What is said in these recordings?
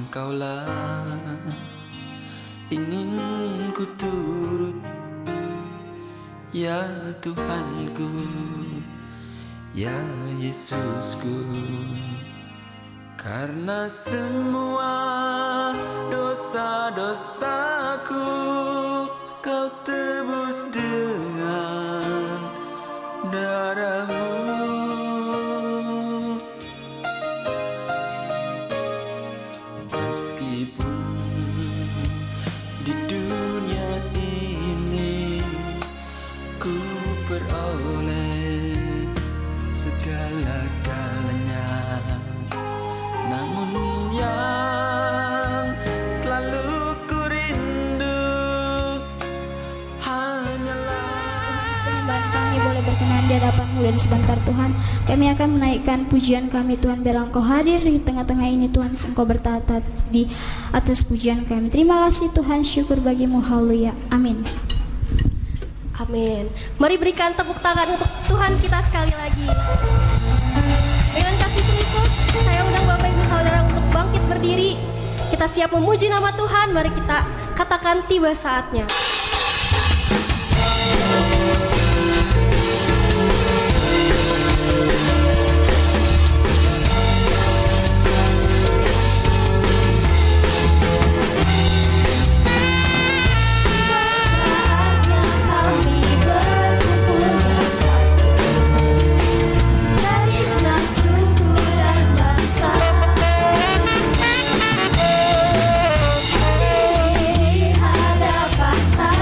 Engkaulah ingin ku turut, ya Tuhanku, ya Yesusku. Karena semua dosa-dosaku Kau tebus dengan darah-Mu. Meskipun di dunia ini ku peroleh segala-galanya, namun yang selalu ku rindu hanyalah Persembahan kami boleh berkenan di hadapan-Mu, dan sebentar Tuhan kami akan menaikkan pujian kami Tuhan, biar Engkau hadir di tengah-tengah ini Tuhan, Engkau bertata di atas pujian kami. Terima kasih Tuhan, syukur bagi-Mu, haleluya, amin. Amin. Mari berikan tepuk tangan untuk Tuhan kita sekali lagi. Dengan kasih Kristus, saya undang Bapak Ibu Saudara untuk bangkit berdiri. Kita siap memuji nama Tuhan. Mari kita katakan tiba saatnya. Hadapan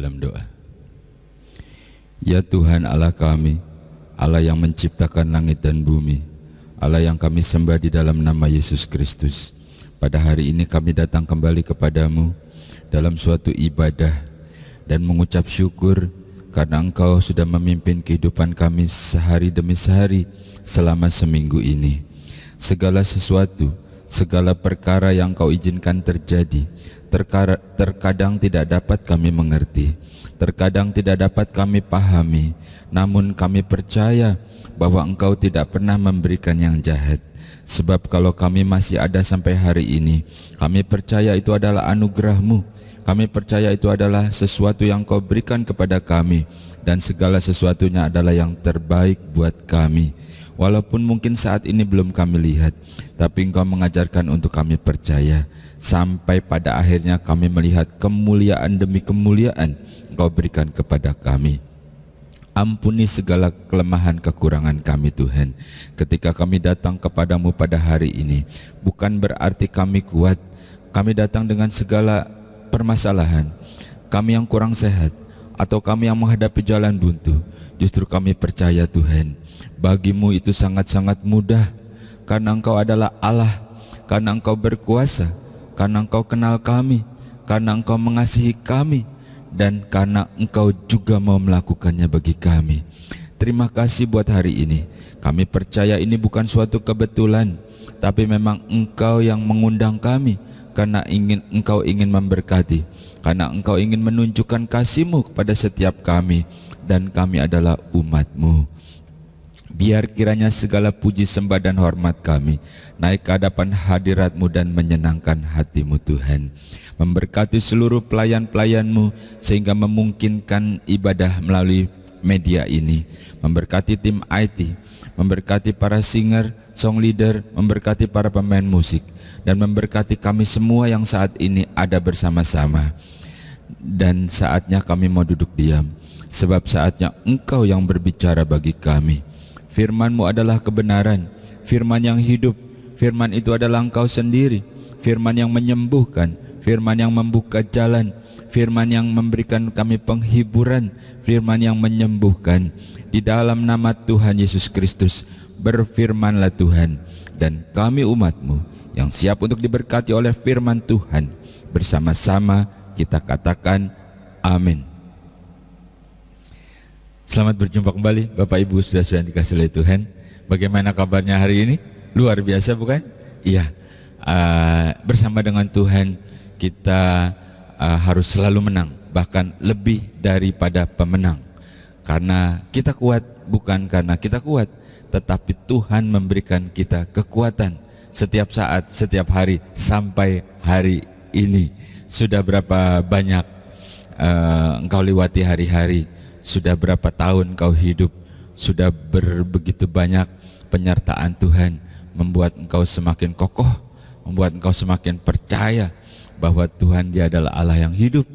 dalam doa. Ya Tuhan Allah kami, Allah yang menciptakan langit dan bumi, Allah yang kami sembah di dalam nama Yesus Kristus. Pada hari ini kami datang kembali kepadamu dalam suatu ibadah dan mengucap syukur karena Engkau sudah memimpin kehidupan kami sehari demi sehari selama seminggu ini. Segala sesuatu, segala perkara yang Kau izinkan terjadi, terkadang tidak dapat kami mengerti, terkadang tidak dapat kami pahami, namun kami percaya bahwa Engkau tidak pernah memberikan yang jahat. Sebab kalau kami masih ada sampai hari ini, kami percaya itu adalah anugerah-Mu. Kami percaya itu adalah sesuatu yang Kau berikan kepada kami, dan segala sesuatunya adalah yang terbaik buat kami. Walaupun mungkin saat ini belum kami lihat, tapi Engkau mengajarkan untuk kami percaya, sampai pada akhirnya kami melihat kemuliaan demi kemuliaan Engkau berikan kepada kami. Ampuni segala kelemahan kekurangan kami Tuhan. Ketika kami datang kepadamu pada hari ini, bukan berarti kami kuat. Kami datang dengan segala permasalahan, kami yang kurang sehat, atau kami yang menghadapi jalan buntu. Justru kami percaya Tuhan, bagimu itu sangat-sangat mudah, karena Engkau adalah Allah, karena Engkau berkuasa, karena Engkau kenal kami, karena Engkau mengasihi kami, dan karena Engkau juga mau melakukannya bagi kami. Terima kasih buat hari ini. Kami percaya ini bukan suatu kebetulan, tapi memang Engkau yang mengundang kami, karena Engkau ingin memberkati, karena Engkau ingin menunjukkan kasih-Mu kepada setiap kami, dan kami adalah umat-Mu. Biar kiranya segala puji sembah dan hormat kami naik ke hadapan hadirat-Mu dan menyenangkan hati-Mu Tuhan. Memberkati seluruh pelayan-pelayan-Mu sehingga memungkinkan ibadah melalui media ini. Memberkati tim IT, memberkati para singer, song leader, memberkati para pemain musik, dan memberkati kami semua yang saat ini ada bersama-sama. Dan saatnya kami mau duduk diam, sebab saatnya Engkau yang berbicara bagi kami. Firman-Mu adalah kebenaran, firman yang hidup, firman itu adalah Engkau sendiri, firman yang menyembuhkan, firman yang membuka jalan, firman yang memberikan kami penghiburan, firman yang menyembuhkan. Di dalam nama Tuhan Yesus Kristus, berfirmanlah Tuhan, dan kami umat-Mu yang siap untuk diberkati oleh firman Tuhan, bersama-sama kita katakan amin. Selamat berjumpa kembali Bapak Ibu sudah dikasih oleh Tuhan. Bagaimana kabarnya hari ini? Luar biasa bukan? Iya, bersama dengan Tuhan kita harus selalu menang, bahkan lebih daripada pemenang. Karena kita kuat, bukan karena kita kuat, tetapi Tuhan memberikan kita kekuatan setiap saat, setiap hari, sampai hari ini. Sudah berapa banyak engkau lewati hari-hari, sudah berapa tahun engkau hidup, sudah begitu banyak penyertaan Tuhan membuat engkau semakin kokoh, membuat engkau semakin percaya bahwa Tuhan Dia adalah Allah yang hidup,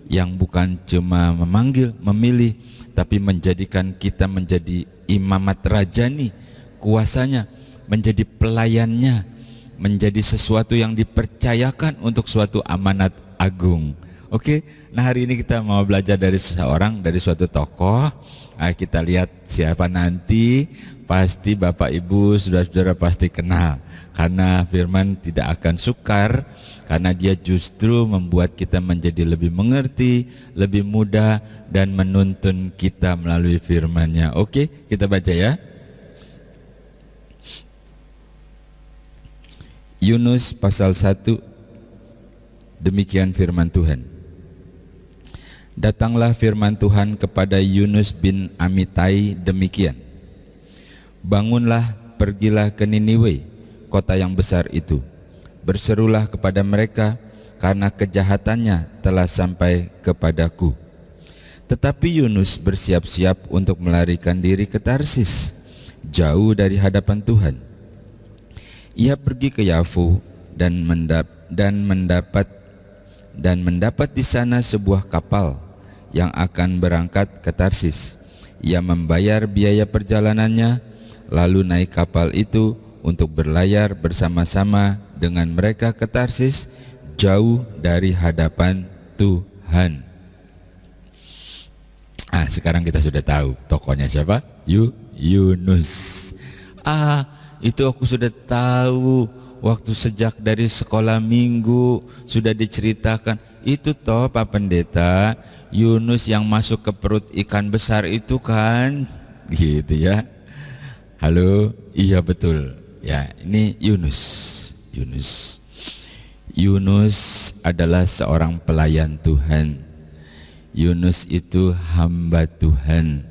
yang bukan cuma memanggil, memilih, tapi menjadikan kita menjadi imamat rajani, kuasanya, menjadi pelayannya, menjadi sesuatu yang dipercayakan untuk suatu amanat agung. Oke, nah hari ini kita mau belajar dari seseorang, dari suatu tokoh. Kita lihat siapa nanti. Pasti Bapak Ibu saudara-saudara pasti kenal, karena firman tidak akan sukar, karena dia justru membuat kita menjadi lebih mengerti, lebih mudah, dan menuntun kita melalui firman-Nya. Oke, kita baca ya. Yunus pasal 1, demikian firman Tuhan. Datanglah firman Tuhan kepada Yunus bin Amitai demikian. Bangunlah, pergilah ke Niniwe, kota yang besar itu. Berserulah kepada mereka, karena kejahatannya telah sampai kepadaku. Tetapi Yunus bersiap-siap untuk melarikan diri ke Tarsis, jauh dari hadapan Tuhan. Ia pergi ke Yafu dan mendapat di sana sebuah kapal yang akan berangkat ke Tarsis. Ia membayar biaya perjalanannya, lalu naik kapal itu untuk berlayar bersama-sama dengan mereka ke Tarsis, jauh dari hadapan Tuhan. sekarang kita sudah tahu tokohnya siapa? Yunus. Itu aku sudah tahu waktu sejak dari sekolah minggu sudah diceritakan. Itu toh Pak Pendeta, Yunus yang masuk ke perut ikan besar itu kan, gitu ya. Halo, iya betul. Ya, ini Yunus adalah seorang pelayan Tuhan. Yunus itu hamba Tuhan.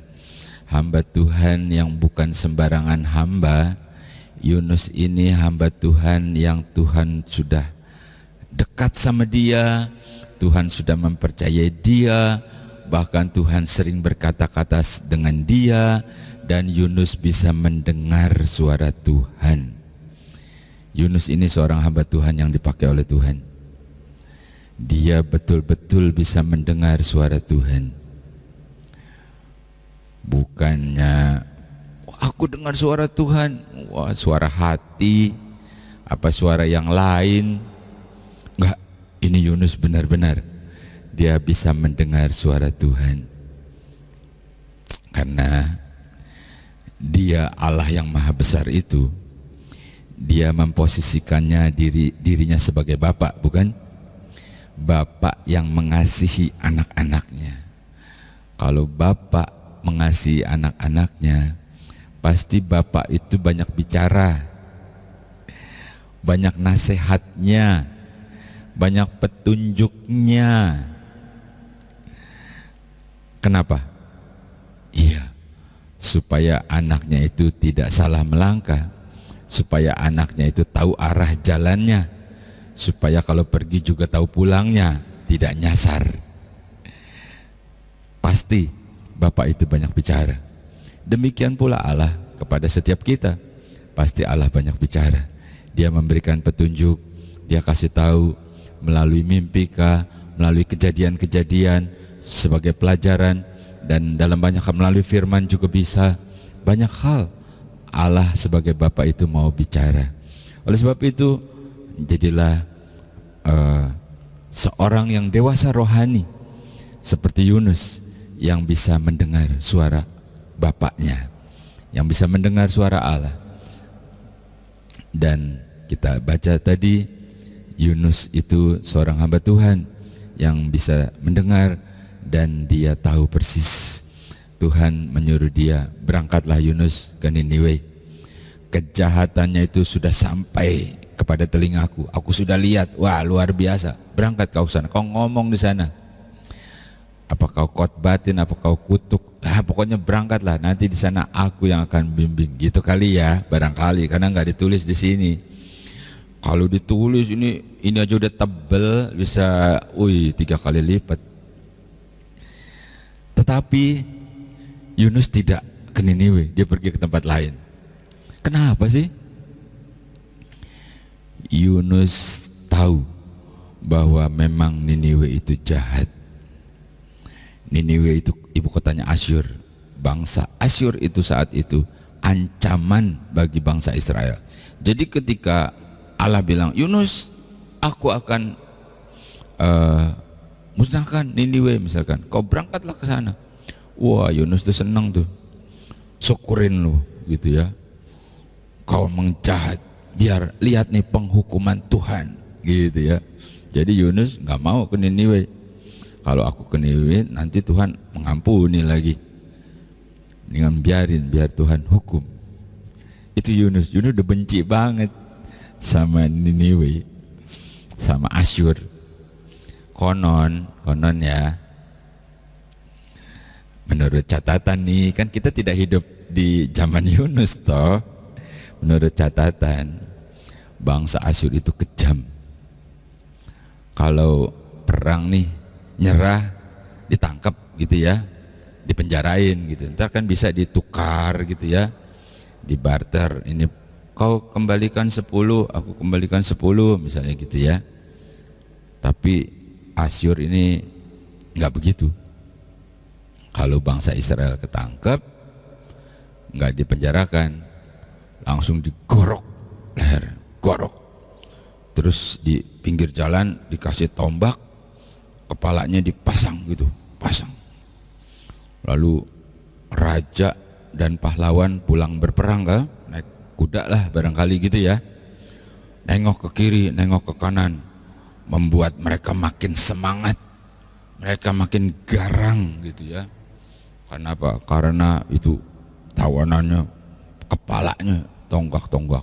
Hamba Tuhan yang bukan sembarangan hamba. Yunus ini hamba Tuhan yang Tuhan sudah dekat sama dia. Tuhan sudah mempercayai dia. Bahkan Tuhan sering berkata-kata dengan dia. Dan Yunus bisa mendengar suara Tuhan. Yunus ini seorang hamba Tuhan yang dipakai oleh Tuhan. Dia betul-betul bisa mendengar suara Tuhan. Bukannya aku dengar suara Tuhan, wah suara hati, apa suara yang lain. Enggak, ini Yunus benar-benar dia bisa mendengar suara Tuhan. Karena dia Allah yang maha besar itu, dia memposisikannya dirinya sebagai Bapa, bukan? Bapa yang mengasihi anak-anaknya. Kalau Bapa mengasihi anak-anaknya, pasti Bapa itu banyak bicara, banyak nasihatnya, banyak petunjuknya. Kenapa? Iya, supaya anaknya itu tidak salah melangkah, supaya anaknya itu tahu arah jalannya, supaya kalau pergi juga tahu pulangnya, tidak nyasar. Pasti Bapak itu banyak bicara. Demikian pula Allah kepada setiap kita. Pasti Allah banyak bicara. Dia memberikan petunjuk, dia kasih tahu melalui mimpi kah, melalui kejadian-kejadian sebagai pelajaran, dan dalam banyak hal melalui firman juga bisa. Banyak hal Allah sebagai Bapa itu mau bicara. Oleh sebab itu jadilah seorang yang dewasa rohani seperti Yunus, yang bisa mendengar suara Bapaknya, yang bisa mendengar suara Allah. Dan kita baca tadi, Yunus itu seorang hamba Tuhan yang bisa mendengar, dan dia tahu persis. Tuhan menyuruh dia, berangkatlah Yunus ke Niniwe. Kejahatannya itu sudah sampai kepada telingaku. Aku sudah lihat, wah luar biasa. Berangkat kau sana, kau ngomong di sana. Apa kau khotbatin, apa kau kutuk, pokoknya berangkatlah. Nanti di sana aku yang akan bimbing. Gitu kali ya, barangkali, karena nggak ditulis di sini. Kalau ditulis ini aja udah tebel, bisa 3 kali lipat. Tetapi Yunus tidak ke Niniwe, dia pergi ke tempat lain. Kenapa sih? Yunus tahu bahwa memang Niniwe itu jahat. Niniwe itu ibu kotanya Asyur. Bangsa Asyur itu saat itu ancaman bagi bangsa Israel. Jadi ketika Allah bilang, Yunus, aku akan musnahkan Niniwe misalkan, kau berangkatlah ke sana. Wah, Yunus tuh senang tuh, syukurin lu gitu ya. Kau menjahat, biar lihat nih penghukuman Tuhan gitu ya. Jadi Yunus nggak mau ke Niniwe. Kalau aku ke Niniwe nanti Tuhan mengampuni lagi. Dengan biar Tuhan hukum. Itu Yunus udah benci banget sama Niniwe, sama Asyur. Konon ya, menurut catatan nih, kan kita tidak hidup di zaman Yunus toh. Menurut catatan, bangsa Asyur itu kejam. Kalau perang nih, nyerah, ditangkap gitu ya, dipenjarain gitu. Ntar kan bisa ditukar gitu ya, dibarter. Ini kau kembalikan 10, aku kembalikan 10 misalnya gitu ya. Tapi Asyur ini nggak begitu. Kalau bangsa Israel ketangkep, nggak dipenjarakan, langsung digorok leher, gorok. Terus di pinggir jalan dikasih tombak, kepalanya dipasang gitu, pasang. Lalu raja dan pahlawan pulang berperang kan, naik kuda lah barangkali gitu ya. Nengok ke kiri, nengok ke kanan, membuat mereka makin semangat, mereka makin garang gitu ya. Karena apa? Karena itu tawanannya, kepalanya tonggak-tonggak,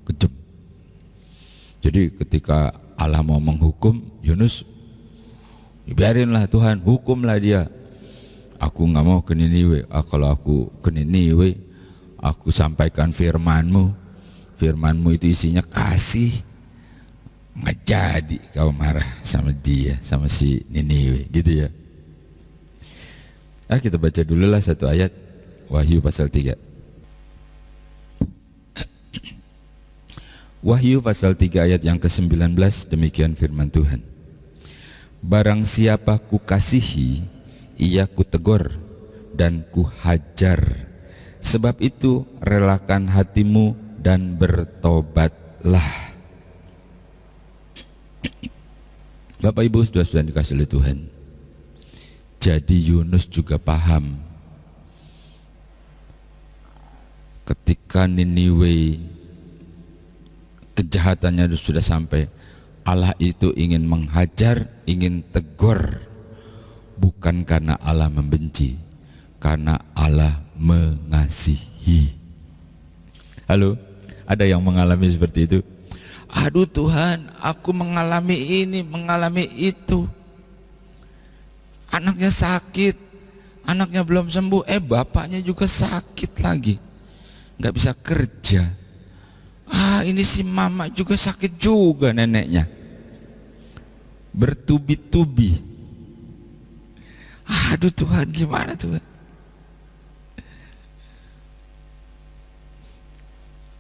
kejam. Jadi ketika Allah mau menghukum Yunus, biarinlah Tuhan, hukumlah dia. Aku nggak mau ke Niniwe. Kalau aku ke Niniwe, aku sampaikan firman-Mu. Firman-Mu itu isinya kasih. Nggak jadi kau marah sama dia, sama si Niniwe, gitu ya. Kita baca dulu lah satu ayat, Wahyu pasal 3. Wahyu pasal 3 ayat yang ke-19, demikian firman Tuhan. Barang siapa kukasihi, ia kutegur dan kuhajar. Sebab itu relakan hatimu dan bertobatlah. Bapak Ibu sudah dikasih oleh Tuhan. Jadi Yunus juga paham ketika Niniwe kejahatannya sudah sampai, Allah itu ingin menghajar, ingin tegur, bukan karena Allah membenci, karena Allah mengasihi. Halo, ada yang mengalami seperti itu? Aduh Tuhan, aku mengalami ini, mengalami itu. Anaknya sakit, anaknya belum sembuh, bapaknya juga sakit lagi, nggak bisa kerja. Ini si mama juga sakit juga, neneknya bertubi-tubi. Aduh Tuhan, gimana Tuhan?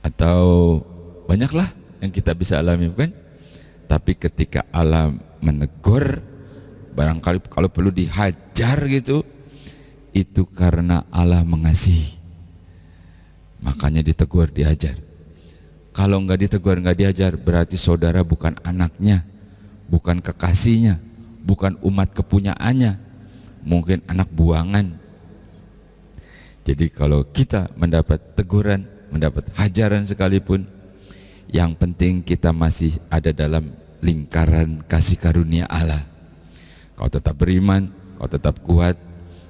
Atau banyaklah yang kita bisa alami, bukan? Tapi ketika Allah menegur, barangkali kalau perlu dihajar gitu, itu karena Allah mengasihi, makanya ditegur, dihajar. Kalau nggak ditegur, nggak diajar, berarti saudara bukan anaknya, bukan kekasihnya, bukan umat kepunyaannya, mungkin anak buangan. Jadi kalau kita mendapat teguran, mendapat hajaran sekalipun, yang penting kita masih ada dalam lingkaran kasih karunia Allah. Kau tetap beriman, kau tetap kuat,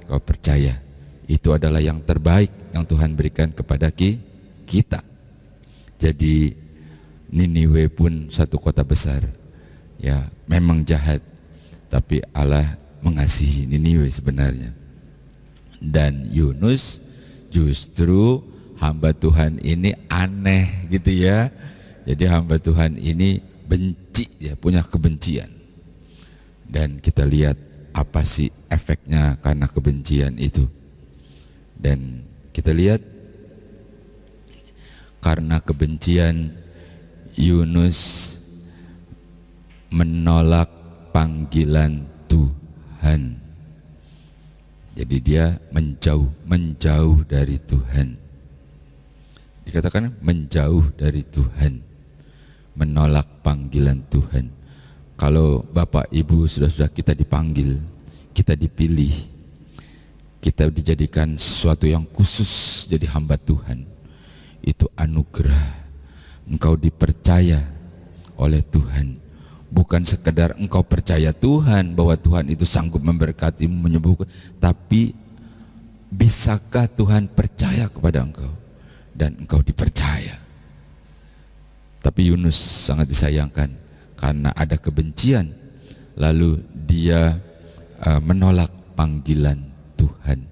kau percaya, itu adalah yang terbaik yang Tuhan berikan kepada kita. Jadi Niniwe pun satu kota besar, ya memang jahat, tapi Allah mengasihi Niniwe sebenarnya. Dan Yunus justru hamba Tuhan ini aneh gitu ya. Jadi hamba Tuhan ini benci, ya punya kebencian. Dan kita lihat apa sih efeknya karena kebencian itu. Dan kita lihat karena kebencian, Yunus menolak panggilan Tuhan. Jadi dia menjauh dari Tuhan. Dikatakan menjauh dari Tuhan, menolak panggilan Tuhan. Kalau Bapak Ibu sudah kita dipanggil, kita dipilih, kita dijadikan sesuatu yang khusus jadi hamba Tuhan, itu anugerah. Engkau dipercaya oleh Tuhan, bukan sekedar engkau percaya Tuhan bahwa Tuhan itu sanggup memberkatimu, menyembuhkan, tapi bisakah Tuhan percaya kepada engkau dan engkau dipercaya. Tapi Yunus sangat disayangkan karena ada kebencian, lalu dia menolak panggilan Tuhan,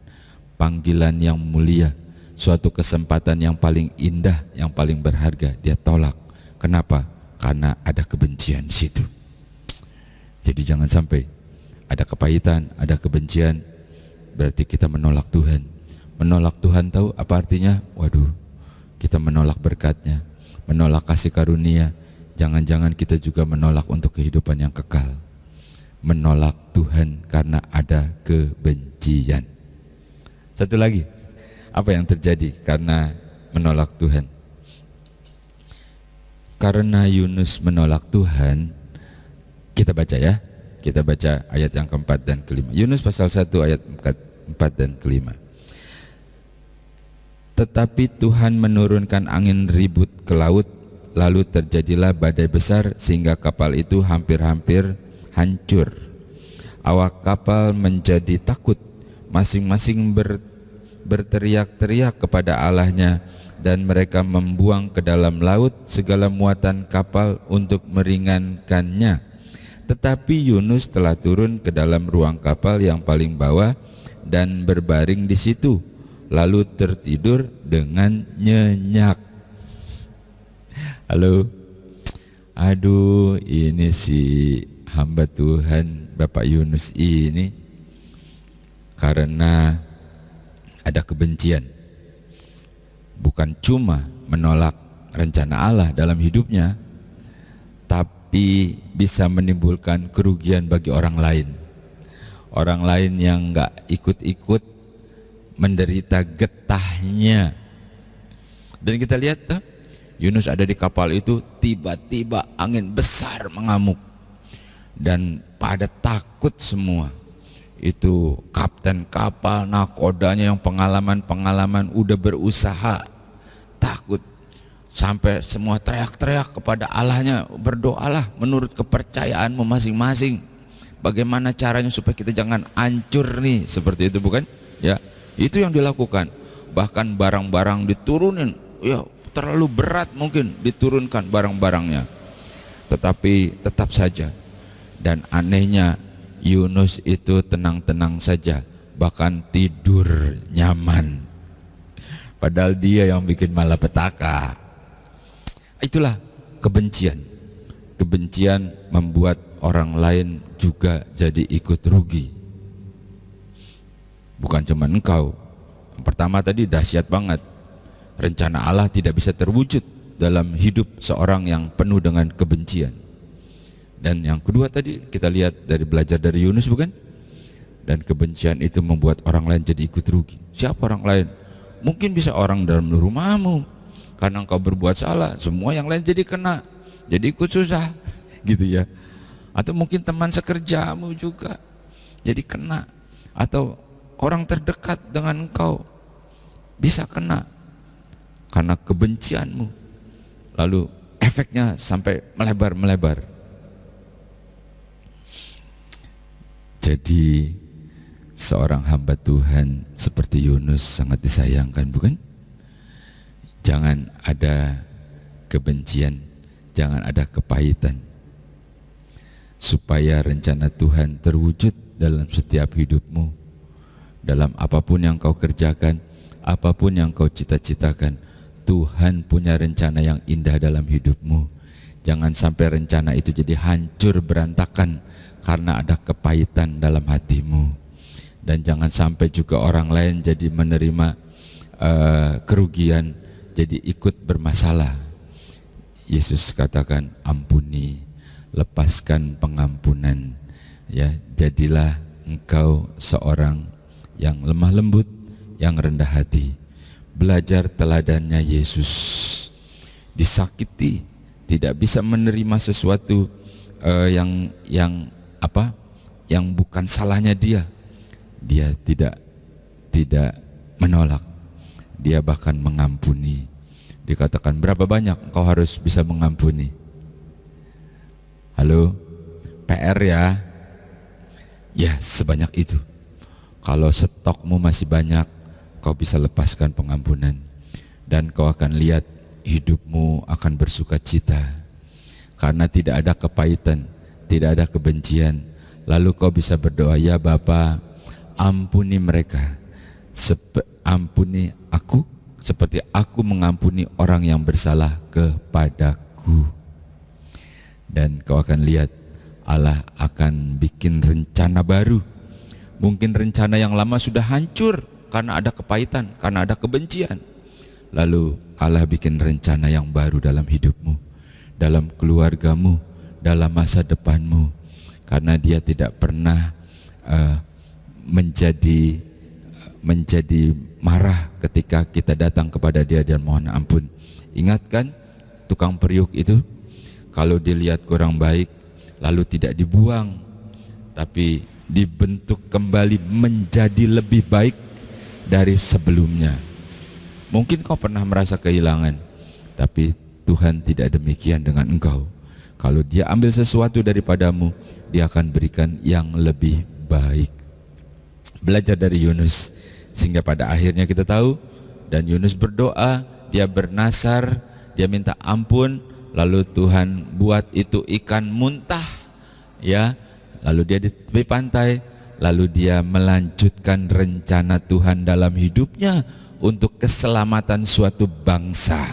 panggilan yang mulia, suatu kesempatan yang paling indah, yang paling berharga, dia tolak. Kenapa? Karena ada kebencian di situ. Jadi jangan sampai ada kepahitan, ada kebencian, berarti kita menolak Tuhan. Menolak Tuhan tahu apa artinya? Waduh, kita menolak berkatnya, menolak kasih karunia. Jangan-jangan kita juga menolak untuk kehidupan yang kekal. Menolak Tuhan karena ada kebencian. Satu lagi, apa yang terjadi karena menolak Tuhan? Karena Yunus menolak Tuhan, kita baca ya, kita baca ayat yang keempat dan kelima. Yunus pasal 1 ayat ke-4 dan ke-5. Tetapi Tuhan menurunkan angin ribut ke laut, lalu terjadilah badai besar sehingga kapal itu hampir-hampir hancur. Awak kapal menjadi takut, masing-masing berteriak-teriak kepada Allahnya, dan mereka membuang ke dalam laut segala muatan kapal untuk meringankannya. Tetapi Yunus telah turun ke dalam ruang kapal yang paling bawah dan berbaring di situ, lalu tertidur dengan nyenyak. Halo, aduh, ini si hamba Tuhan Bapak Yunus ini karena ada kebencian, bukan cuma menolak rencana Allah dalam hidupnya, tapi bisa menimbulkan kerugian bagi orang lain. Orang lain yang nggak ikut-ikut menderita getahnya. Dan kita lihat tuh, Yunus ada di kapal itu, tiba-tiba angin besar mengamuk dan pada takut semua. Itu kapten kapal, nakodanya yang pengalaman udah berusaha, takut sampai semua teriak-teriak kepada Allahnya, berdoalah menurut kepercayaanmu masing-masing. Bagaimana caranya supaya kita jangan hancur nih, seperti itu bukan? Ya, itu yang dilakukan. Bahkan barang-barang diturunin, ya terlalu berat mungkin diturunkan barang-barangnya. Tetapi tetap saja, dan anehnya Yunus itu tenang-tenang saja, bahkan tidur nyaman. Padahal dia yang bikin malapetaka. Itulah kebencian. Kebencian membuat orang lain juga jadi ikut rugi. Bukan cuma engkau. Yang pertama tadi dahsyat banget. Rencana Allah tidak bisa terwujud dalam hidup seorang yang penuh dengan kebencian. Dan yang kedua tadi kita lihat dari belajar dari Yunus bukan? Dan kebencian itu membuat orang lain jadi ikut rugi. Siapa orang lain? Mungkin bisa orang dalam rumahmu. Karena engkau berbuat salah, semua yang lain jadi kena, jadi ikut susah gitu ya. Atau mungkin teman sekerjamu juga jadi kena. Atau orang terdekat dengan engkau bisa kena karena kebencianmu. Lalu efeknya sampai melebar-melebar. Jadi seorang hamba Tuhan seperti Yunus sangat disayangkan, bukan? Jangan ada kebencian, jangan ada kepahitan, supaya rencana Tuhan terwujud dalam setiap hidupmu. Dalam apapun yang kau kerjakan, apapun yang kau cita-citakan, Tuhan punya rencana yang indah dalam hidupmu. Jangan sampai rencana itu jadi hancur berantakan karena ada kepahitan dalam hatimu. Dan jangan sampai juga orang lain jadi menerima kerugian, jadi ikut bermasalah. Yesus katakan, ampuni, lepaskan pengampunan. Ya, jadilah engkau seorang yang lemah lembut, yang rendah hati. Belajar teladannya Yesus. Disakiti, tidak bisa menerima sesuatu yang bukan salahnya dia. Dia tidak menolak. Dia bahkan mengampuni. Dikatakan berapa banyak engkau harus bisa mengampuni? Halo, PR ya. Ya, sebanyak itu. Kalau stokmu masih banyak, kau bisa lepaskan pengampunan. Dan kau akan lihat hidupmu akan bersuka cita. Karena tidak ada kepahitan, tidak ada kebencian. Lalu kau bisa berdoa, ya Bapa, ampuni mereka. Ampuni aku seperti aku mengampuni orang yang bersalah kepadaku. Dan kau akan lihat Allah akan bikin rencana baru. Mungkin rencana yang lama sudah hancur karena ada kepahitan, karena ada kebencian. Lalu Allah bikin rencana yang baru dalam hidupmu, dalam keluargamu, dalam masa depanmu. Karena Dia tidak pernah menjadi marah ketika kita datang kepada Dia dan mohon ampun. Ingatkan tukang periuk itu, kalau dilihat kurang baik lalu tidak dibuang, tapi dibentuk kembali menjadi lebih baik dari sebelumnya. Mungkin kau pernah merasa kehilangan, tapi Tuhan tidak demikian dengan engkau. Kalau Dia ambil sesuatu daripadamu, Dia akan berikan yang lebih baik. Belajar dari Yunus, sehingga pada akhirnya kita tahu, dan Yunus berdoa, dia bernasar, dia minta ampun, lalu Tuhan buat itu ikan muntah, ya. Lalu dia di tepi pantai, lalu dia melanjutkan rencana Tuhan dalam hidupnya untuk keselamatan suatu bangsa,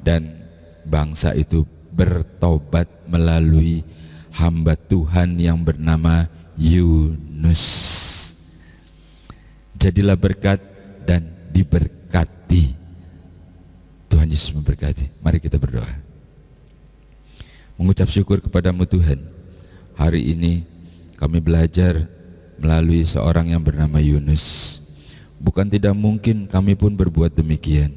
dan bangsa itu bertobat melalui hamba Tuhan yang bernama Yunus. Jadilah berkat dan diberkati. Tuhan Yesus memberkati. Mari kita berdoa. Mengucap syukur kepadamu Tuhan. Hari ini kami belajar melalui seorang yang bernama Yunus. Bukan tidak mungkin kami pun berbuat demikian,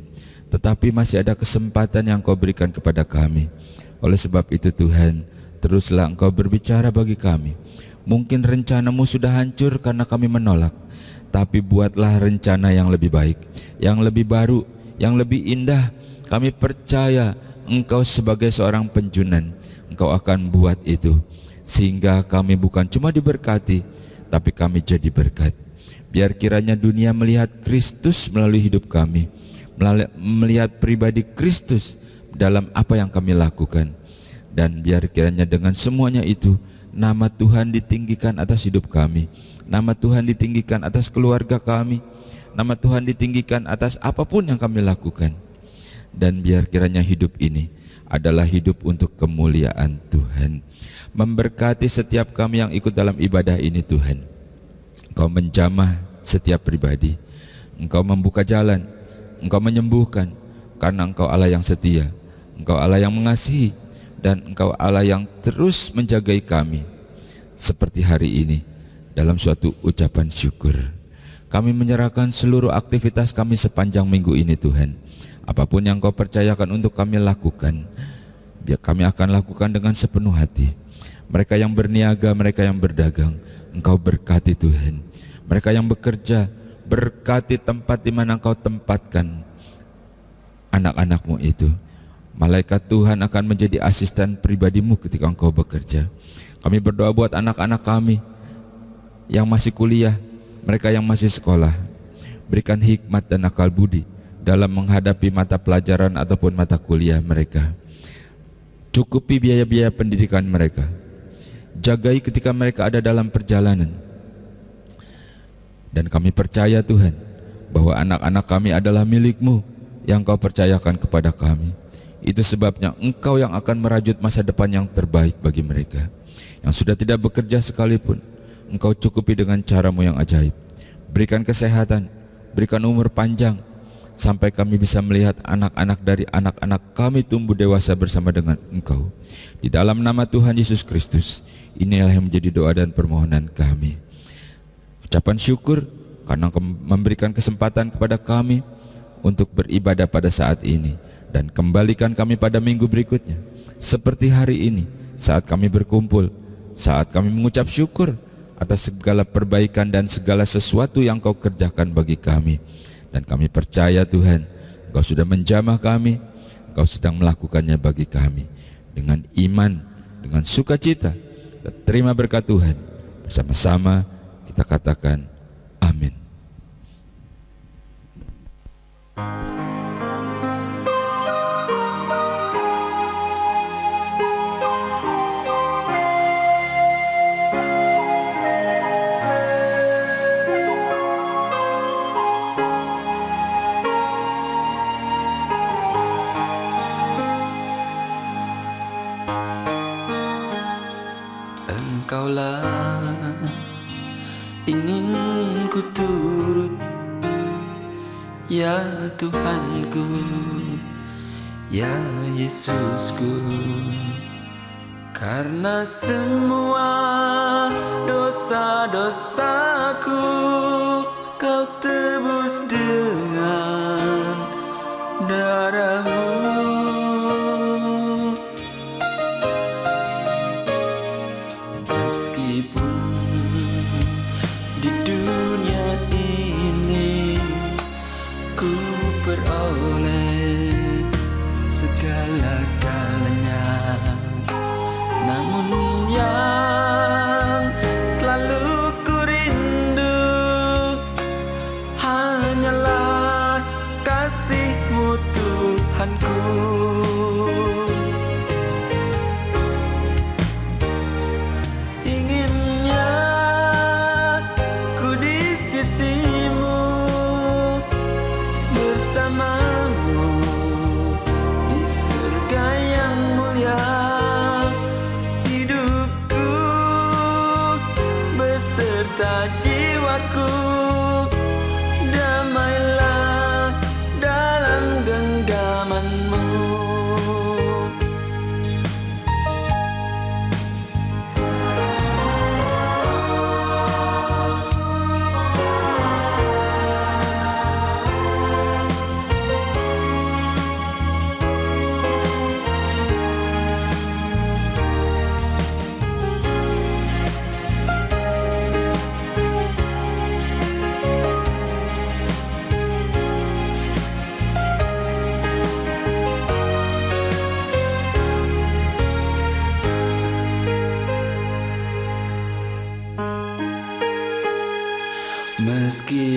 tetapi masih ada kesempatan yang Kau berikan kepada kami. Oleh sebab itu Tuhan, teruslah Engkau berbicara bagi kami. Mungkin rencanamu sudah hancur karena kami menolak, tapi buatlah rencana yang lebih baik, yang lebih baru, yang lebih indah. Kami percaya Engkau sebagai seorang penjunan, Engkau akan buat itu, sehingga kami bukan cuma diberkati, tapi kami jadi berkat. Biar kiranya dunia melihat Kristus melalui hidup kami, melihat pribadi Kristus dalam apa yang kami lakukan. Dan biar kiranya dengan semuanya itu, nama Tuhan ditinggikan atas hidup kami, nama Tuhan ditinggikan atas keluarga kami, nama Tuhan ditinggikan atas apapun yang kami lakukan. Dan biar kiranya hidup ini adalah hidup untuk kemuliaan Tuhan. Memberkati setiap kami yang ikut dalam ibadah ini Tuhan. Engkau menjamah setiap pribadi, Engkau membuka jalan, Engkau menyembuhkan, karena Engkau Allah yang setia, Engkau Allah yang mengasihi, dan Engkau Allah yang terus menjagai kami. Seperti hari ini, dalam suatu ucapan syukur, kami menyerahkan seluruh aktivitas kami sepanjang minggu ini Tuhan. Apapun yang Kau percayakan untuk kami lakukan, biar kami akan lakukan dengan sepenuh hati. Mereka yang berniaga, mereka yang berdagang, Engkau berkati Tuhan. Mereka yang bekerja, berkati tempat di mana Engkau tempatkan anak-anak-Mu itu. Malaikat Tuhan akan menjadi asisten pribadi-Mu ketika Engkau bekerja. Kami berdoa buat anak-anak kami yang masih kuliah, mereka yang masih sekolah. Berikan hikmat dan akal budi dalam menghadapi mata pelajaran ataupun mata kuliah mereka. Cukupi biaya-biaya pendidikan mereka. Jagai ketika mereka ada dalam perjalanan. Dan kami percaya Tuhan, bahwa anak-anak kami adalah milik-Mu yang Kau percayakan kepada kami. Itu sebabnya Engkau yang akan merajut masa depan yang terbaik bagi mereka. Yang sudah tidak bekerja sekalipun, Engkau cukupi dengan cara-Mu yang ajaib. Berikan kesehatan, berikan umur panjang, sampai kami bisa melihat anak-anak dari anak-anak kami tumbuh dewasa bersama dengan Engkau. Di dalam nama Tuhan Yesus Kristus, inilah yang menjadi doa dan permohonan kami. Ucapan syukur karena Engkau memberikan kesempatan kepada kami untuk beribadah pada saat ini, dan kembalikan kami pada minggu berikutnya seperti hari ini, saat kami berkumpul, saat kami mengucap syukur atas segala perbaikan dan segala sesuatu yang Kau kerjakan bagi kami. Dan kami percaya Tuhan, Engkau sudah menjamah kami, Engkau sedang melakukannya bagi kami. Dengan iman, dengan sukacita, kita terima berkat Tuhan. Bersama-sama kita katakan amin. Engkaulah ingin ku turut, ya Tuhanku, ya Yesusku. Karena semua dosa-dosaku Kau tebus dengan darah-Mu. Meskipun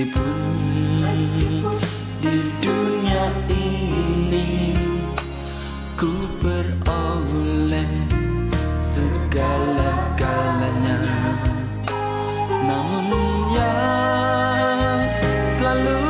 Meskipun di dunia ini ku beroleh segala-galanya, namun yang selalu